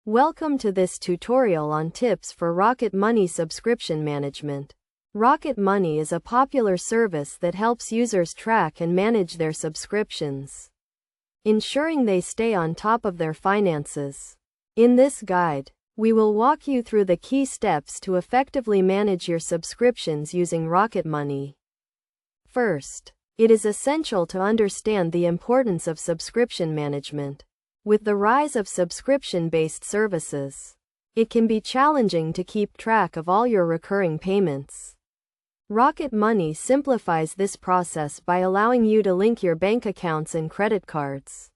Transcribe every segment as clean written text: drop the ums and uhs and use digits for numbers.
Welcome to this tutorial on tips for Rocket Money subscription management. Rocket Money is a popular service that helps users track and manage their subscriptions, ensuring they stay on top of their finances. In this guide, we will walk you through the key steps to effectively manage your subscriptions using Rocket Money. First, it is essential to understand the importance of subscription management. With the rise of subscription-based services, it can be challenging to keep track of all your recurring payments. Rocket Money simplifies this process by allowing you to link your bank accounts and credit cards,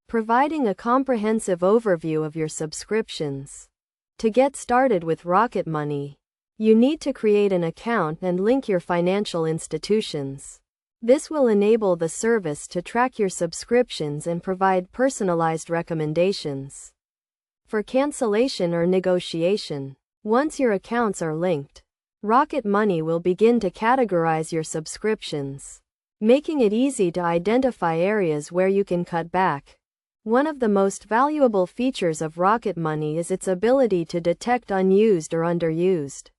providing a comprehensive overview of your subscriptions. To get started with Rocket Money, you need to create an account and link your financial institutions. This will enable the service to track your subscriptions and provide personalized recommendations for cancellation or negotiation. Once your accounts are linked, Rocket Money will begin to categorize your subscriptions, making it easy to identify areas where you can cut back. One of the most valuable features of Rocket Money is its ability to detect unused or underused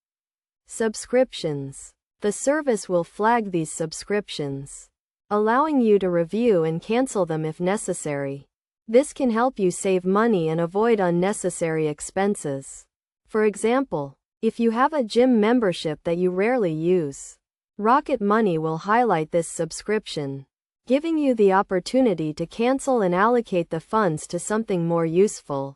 subscriptions. The service will flag these subscriptions, allowing you to review and cancel them if necessary. This can help you save money and avoid unnecessary expenses. For example, if you have a gym membership that you rarely use, Rocket Money will highlight this subscription, giving you the opportunity to cancel and allocate the funds to something more useful.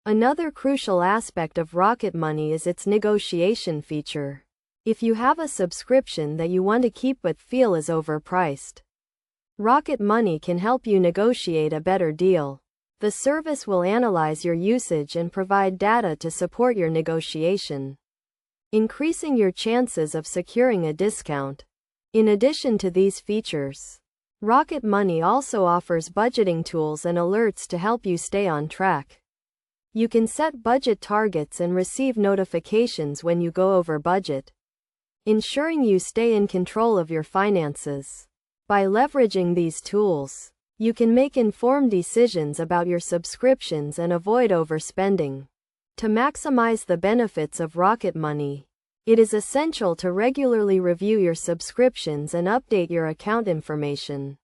Another crucial aspect of Rocket Money is its negotiation feature. If you have a subscription that you want to keep but feel is overpriced, Rocket Money can help you negotiate a better deal. The service will analyze your usage and provide data to support your negotiation, increasing your chances of securing a discount. In addition to these features, Rocket Money also offers budgeting tools and alerts to help you stay on track. You can set budget targets and receive notifications when you go over budget, ensuring you stay in control of your finances. By leveraging these tools, you can make informed decisions about your subscriptions and avoid overspending. To maximize the benefits of Rocket Money, it is essential to regularly review your subscriptions and update your account information.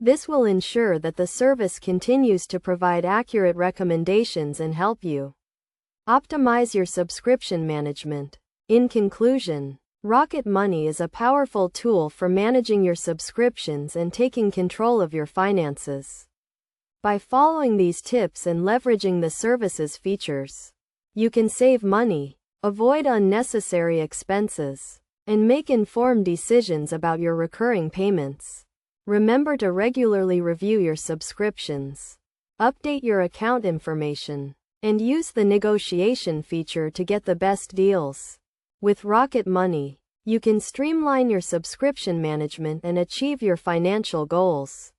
This will ensure that the service continues to provide accurate recommendations and help you optimize your subscription management. In conclusion, Rocket Money is a powerful tool for managing your subscriptions and taking control of your finances. By following these tips and leveraging the service's features, you can save money, avoid unnecessary expenses, and make informed decisions about your recurring payments. Remember to regularly review your subscriptions, update your account information, and use the negotiation feature to get the best deals. With Rocket Money, you can streamline your subscription management and achieve your financial goals.